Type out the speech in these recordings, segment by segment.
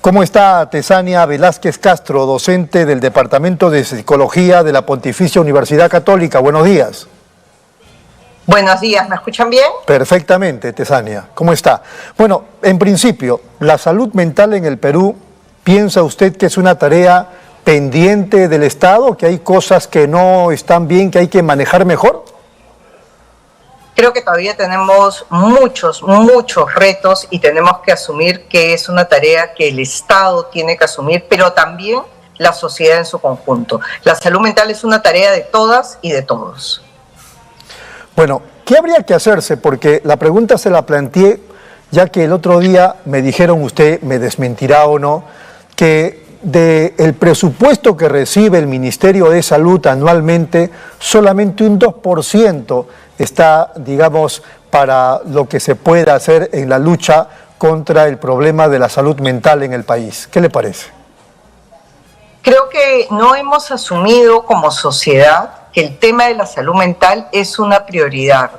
¿Cómo está Tesania Velázquez Castro, docente del Departamento de Psicología de la Pontificia Universidad Católica? Buenos días. Buenos días, ¿me escuchan bien? Perfectamente, Tesania. ¿Cómo está? Bueno, en principio, la salud mental en el Perú, ¿piensa usted que es una tarea pendiente del Estado, que hay cosas que no están bien, que hay que manejar mejor? Creo que todavía tenemos muchos retos y tenemos que asumir que es una tarea que el Estado tiene que asumir, pero también la sociedad en su conjunto. La salud mental es una tarea de todas y de todos. Bueno, ¿qué habría que hacerse? Porque la pregunta se la planteé, ya que el otro día me dijeron, usted me desmentirá o no, que del presupuesto que recibe el Ministerio de Salud anualmente, solamente un 2% está, digamos, para lo que se pueda hacer en la lucha contra el problema de la salud mental en el país. ¿Qué le parece? Creo que no hemos asumido como sociedad que el tema de la salud mental es una prioridad,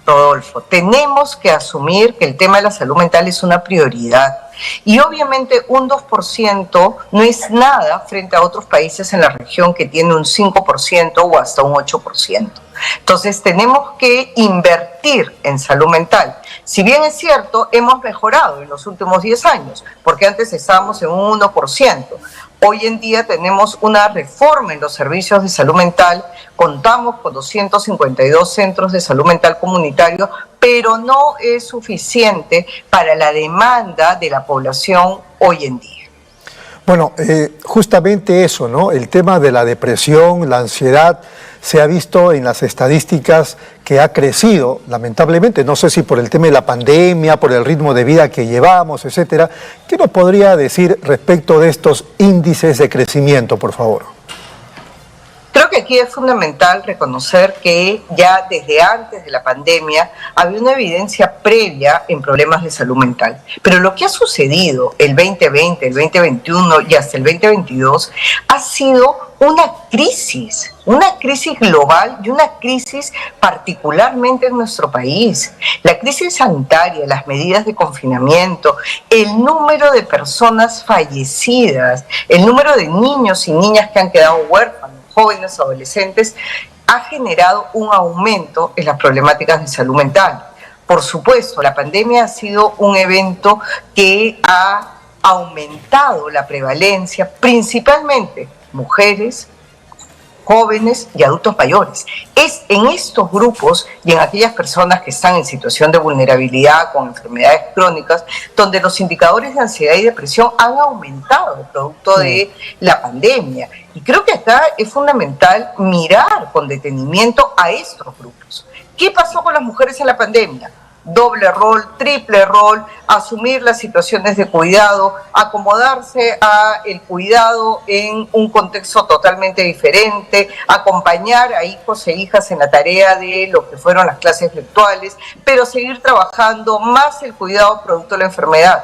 Rodolfo. Tenemos que asumir que el tema de la salud mental es una prioridad. Y obviamente un 2% no es nada frente a otros países en la región que tienen un 5% o hasta un 8%. Entonces tenemos que invertir en salud mental. Si bien es cierto, hemos mejorado en los últimos 10 años, porque antes estábamos en un 1%. Hoy en día tenemos una reforma en los servicios de salud mental, contamos con 252 centros de salud mental comunitarios, pero no es suficiente para la demanda de la población hoy en día. Bueno, justamente eso, ¿no? El tema de la depresión, la ansiedad, se ha visto en las estadísticas que ha crecido, lamentablemente, no sé si por el tema de la pandemia, por el ritmo de vida que llevamos, etcétera. ¿Qué nos podría decir respecto de estos índices de crecimiento, por favor? Creo que aquí es fundamental reconocer que ya desde antes de la pandemia había una evidencia previa en problemas de salud mental. Pero lo que ha sucedido el 2020, el 2021 y hasta el 2022 ha sido una crisis global y una crisis particularmente en nuestro país. La crisis sanitaria, las medidas de confinamiento, el número de personas fallecidas, el número de niños y niñas que han quedado huérfanos, jóvenes, adolescentes, ha generado un aumento en las problemáticas de salud mental. Por supuesto, la pandemia ha sido un evento que ha aumentado la prevalencia, principalmente mujeres, jóvenes y adultos mayores. Es en estos grupos y en aquellas personas que están en situación de vulnerabilidad con enfermedades crónicas, donde los indicadores de ansiedad y depresión han aumentado producto de la pandemia. Y creo que acá es fundamental mirar con detenimiento a estos grupos. ¿Qué pasó con las mujeres en la pandemia? Doble rol, triple rol, asumir las situaciones de cuidado, acomodarse a el cuidado en un contexto totalmente diferente, acompañar a hijos e hijas en la tarea de lo que fueron las clases virtuales, pero seguir trabajando más el cuidado producto de la enfermedad.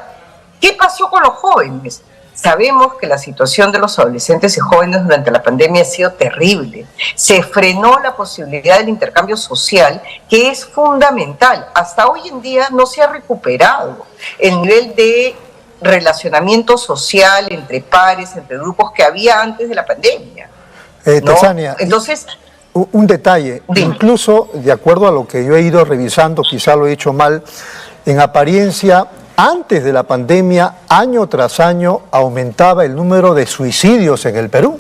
¿Qué pasó con los jóvenes? Sabemos que la situación de los adolescentes y jóvenes durante la pandemia ha sido terrible. Se frenó la posibilidad del intercambio social, que es fundamental. Hasta hoy en día no se ha recuperado el nivel de relacionamiento social entre pares, entre grupos que había antes de la pandemia, ¿no? Tesania, entonces, un detalle, incluso de acuerdo a lo que yo he ido revisando, quizá lo he hecho mal, en apariencia, antes de la pandemia, año tras año, aumentaba el número de suicidios en el Perú.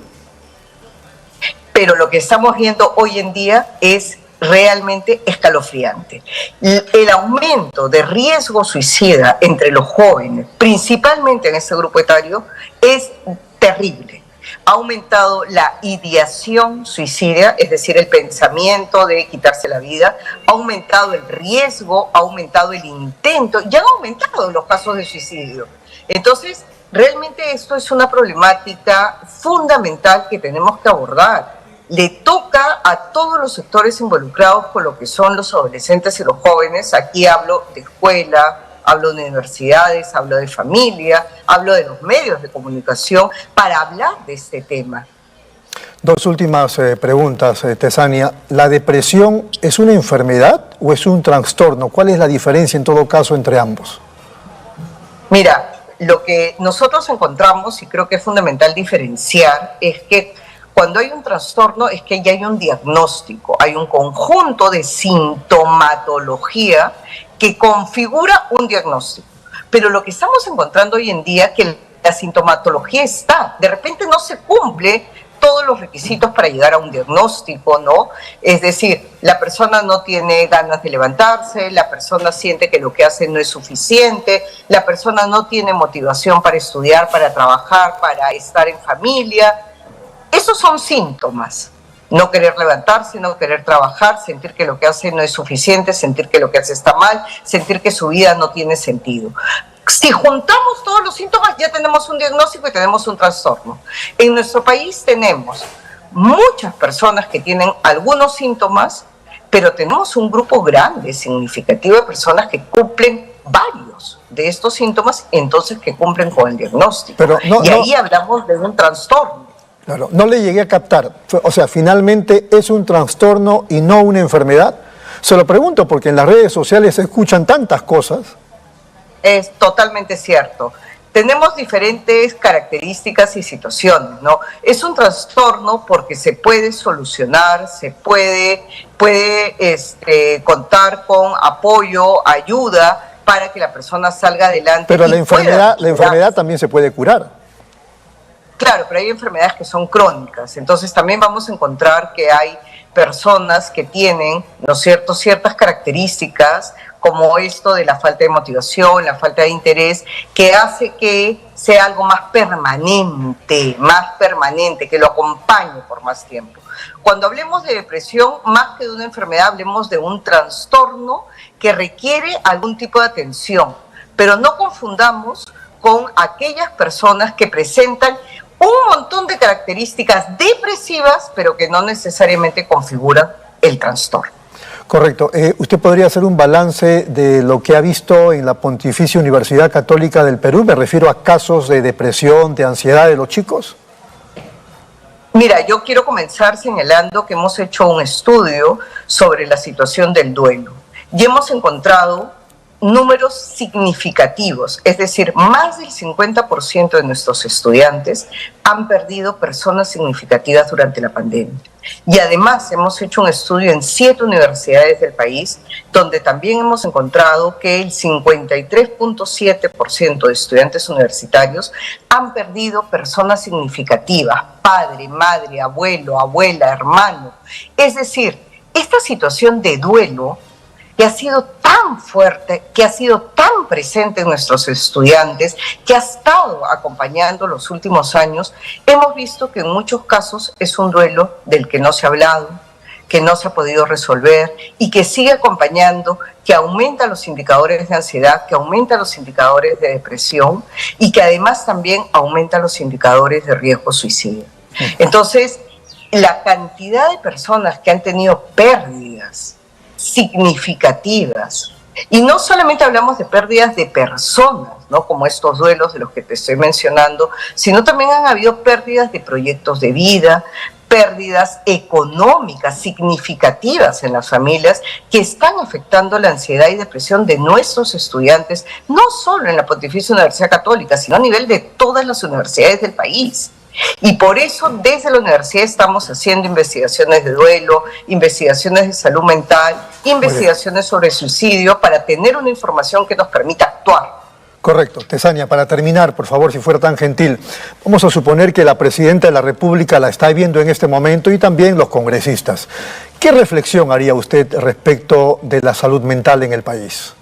Pero lo que estamos viendo hoy en día es realmente escalofriante. El aumento de riesgo suicida entre los jóvenes, principalmente en este grupo etario, es terrible. Ha aumentado la ideación suicida, es decir, el pensamiento de quitarse la vida, ha aumentado el riesgo, ha aumentado el intento y han aumentado los casos de suicidio. Entonces, realmente esto es una problemática fundamental que tenemos que abordar. Le toca a todos los sectores involucrados con lo que son los adolescentes y los jóvenes. Aquí hablo de escuela, hablo de universidades, hablo de familia, hablo de los medios de comunicación para hablar de este tema. Dos últimas preguntas, Tesania. ¿La depresión es una enfermedad o es un trastorno? ¿Cuál es la diferencia en todo caso entre ambos? Mira, lo que nosotros encontramos, y creo que es fundamental diferenciar, es que cuando hay un trastorno es que ya hay un diagnóstico, hay un conjunto de sintomatología que configura un diagnóstico. Pero lo que estamos encontrando hoy en día es que la sintomatología está, de repente no se cumple todos los requisitos para llegar a un diagnóstico, ¿no? Es decir, la persona no tiene ganas de levantarse, la persona siente que lo que hace no es suficiente, la persona no tiene motivación para estudiar, para trabajar, para estar en familia. Esos son síntomas. No querer levantarse, no querer trabajar, sentir que lo que hace no es suficiente, sentir que lo que hace está mal, sentir que su vida no tiene sentido. Si juntamos todos los síntomas, ya tenemos un diagnóstico y tenemos un trastorno. En nuestro país tenemos muchas personas que tienen algunos síntomas, pero tenemos un grupo grande, significativo de personas que cumplen varios de estos síntomas, entonces que cumplen con el diagnóstico. Pero ahí hablamos de un trastorno. Claro, no le llegué a captar. O sea, finalmente es un trastorno y no una enfermedad. Se lo pregunto porque en las redes sociales se escuchan tantas cosas. Es totalmente cierto. Tenemos diferentes características y situaciones, ¿no? Es un trastorno porque se puede solucionar, se puede contar con apoyo, ayuda para que la persona salga adelante. Pero la enfermedad también se puede curar. Claro, pero hay enfermedades que son crónicas. Entonces también vamos a encontrar que hay personas que tienen, ¿no es cierto?, ciertas características como esto de la falta de motivación, la falta de interés, que hace que sea algo más permanente, que lo acompañe por más tiempo. Cuando hablemos de depresión, más que de una enfermedad, hablemos de un trastorno que requiere algún tipo de atención, pero no confundamos con aquellas personas que presentan un montón de características depresivas, pero que no necesariamente configuran el trastorno. Correcto. ¿Usted podría hacer un balance de lo que ha visto en la Pontificia Universidad Católica del Perú? Me refiero a casos de depresión, de ansiedad de los chicos. Mira, yo quiero comenzar señalando que hemos hecho un estudio sobre la situación del duelo y hemos encontrado números significativos, es decir, más del 50% de nuestros estudiantes han perdido personas significativas durante la pandemia. Y además hemos hecho un estudio en 7 universidades del país, donde también hemos encontrado que el 53.7% de estudiantes universitarios han perdido personas significativas, padre, madre, abuelo, abuela, hermano. Es decir, esta situación de duelo que ha sido tan fuerte, que ha sido tan presente en nuestros estudiantes, que ha estado acompañando los últimos años, hemos visto que en muchos casos es un duelo del que no se ha hablado, que no se ha podido resolver y que sigue acompañando, que aumenta los indicadores de ansiedad, que aumenta los indicadores de depresión y que además también aumenta los indicadores de riesgo suicida. Entonces, la cantidad de personas que han tenido pérdidas significativas, y no solamente hablamos de pérdidas de personas, ¿no?, como estos duelos de los que te estoy mencionando, sino también han habido pérdidas de proyectos de vida, pérdidas económicas significativas en las familias que están afectando la ansiedad y depresión de nuestros estudiantes, no solo en la Pontificia Universidad Católica, sino a nivel de todas las universidades del país. Y por eso desde la universidad estamos haciendo investigaciones de duelo, investigaciones de salud mental, investigaciones sobre suicidio para tener una información que nos permita actuar. Correcto. Tesania, para terminar, por favor, si fuera tan gentil, vamos a suponer que la Presidenta de la República la está viendo en este momento y también los congresistas. ¿Qué reflexión haría usted respecto de la salud mental en el país?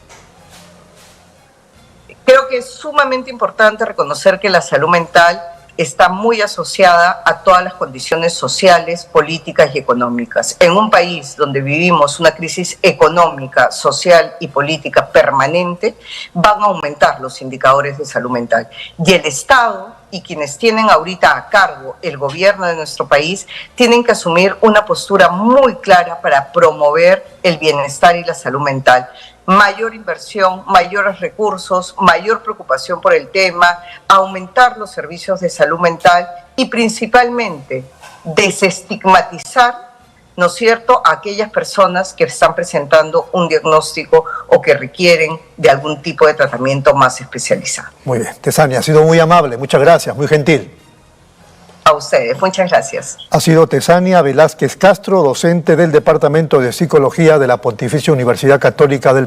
Creo que es sumamente importante reconocer que la salud mental está muy asociada a todas las condiciones sociales, políticas y económicas. En un país donde vivimos una crisis económica, social y política permanente, van a aumentar los indicadores de salud mental. Y el Estado y quienes tienen ahorita a cargo el gobierno de nuestro país tienen que asumir una postura muy clara para promover el bienestar y la salud mental. Mayor inversión, mayores recursos, mayor preocupación por el tema, aumentar los servicios de salud mental y principalmente desestigmatizar ¿no es cierto?, a aquellas personas que están presentando un diagnóstico o que requieren de algún tipo de tratamiento más especializado. Muy bien, Tesania, ha sido muy amable, muchas gracias, muy gentil. A ustedes, muchas gracias. Ha sido Tesania Velázquez Castro, docente del Departamento de Psicología de la Pontificia Universidad Católica del Perú.